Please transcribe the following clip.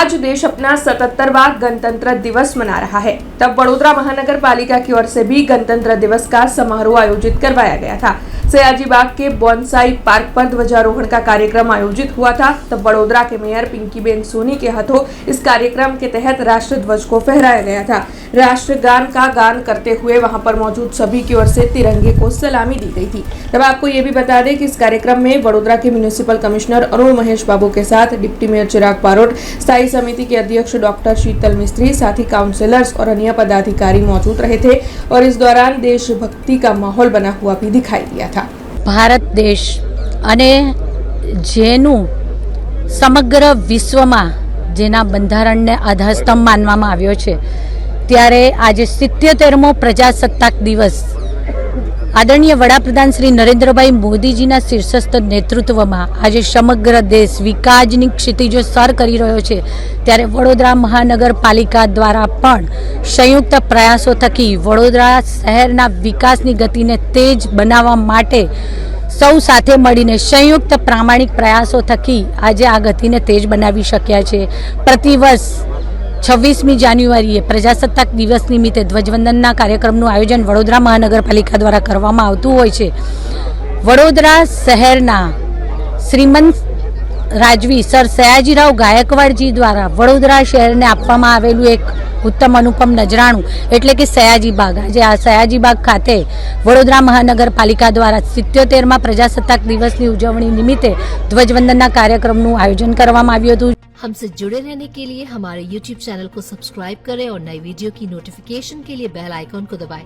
आज देश अपना 77वां गणतंत्र दिवस मना रहा है, तब वडोदरा महानगर पालिका की ओर से भी गणतंत्र दिवस का समारोह आयोजित करवाया गया था। सयाजी बाग के बोनसाई पार्क पर ध्वजारोहण का कार्यक्रम आयोजित हुआ था। तब वडोदरा के मेयर पिंकीबेन सोनी के हाथों इस कार्यक्रम के तहत राष्ट्र ध्वज को फहराया गया था। राष्ट्रगान का गान करते हुए वहां पर मौजूद सभी की ओर से तिरंगे को सलामी दी गई थी। तब आपको ये भी बता दें कि इस कार्यक्रम में वडोदरा के म्युनिसिपल कमिश्नर अरुण महेश बाबू के साथ डिप्टी मेयर चिराग पारोट, स्थायी समिति के अध्यक्ष डॉक्टर शीतल मिस्त्री, साथ ही काउंसिलर्स और अन्य पदाधिकारी मौजूद रहे थे और इस दौरान देशभक्ति का माहौल बना हुआ भी दिखाई दिया था। भारत देश અને જેનું સમગ્ર વિશ્વમાં જેના બંધારણને આધારસ્તંભ માનવામાં આવ્યો છે, ત્યારે આજે 77મો પ્રજાસત્તાક દિવસ આદરણીય વડાપ્રધાન શ્રી નરેન્દ્રભાઈ મોદીજીના શીર્ષસ્થ નેતૃત્વમાં આજે સમગ્ર દેશ વિકાસની ક્ષિતિજો સર કરી રહ્યો છે, ત્યારે વડોદરા મહાનગરપાલિકા દ્વારા પણ સંયુક્ત પ્રયાસો થકી વડોદરા શહેરના વિકાસની ગતિને તેજ બનાવવા માટે સૌ સાથે મળીને સંયુક્ત પ્રામાણિક પ્રયાસો થકી આજે આ ગતિને તેજ બનાવી શક્યા છે। પ્રતિવર્ષ 26મી જાન્યુઆરીએ પ્રજાસત્તાક દિવસ નિમિત્તે ધ્વજવંદનના કાર્યક્રમનું આયોજન વડોદરા મહાનગરપાલિકા દ્વારા કરવામાં આવતું હોય છે। વડોદરા શહેરના શ્રીમંત રાજવી સર સયાજીરાવ ગાયકવાડજી દ્વારા વડોદરા શહેરને આપવામાં આવેલું એક ઉત્તમ અનુપમ નજરાણું એટલે કે સયાજી બાગ, આજે આ સયાજી બાગ ખાતે વડોદરા મહાનગરપાલિકા દ્વારા 77મા પ્રજાસત્તાક દિવસની ઉજવણી નિમિત્તે ધ્વજવંદનના કાર્યક્રમનું આયોજન કરવામાં આવ્યું હતું। हमसे जुड़े रहने के लिए हमारे YouTube चैनल को सब्सक्राइब करें और नई वीडियो की नोटिफिकेशन के लिए बेल आइकॉन को दबाएं।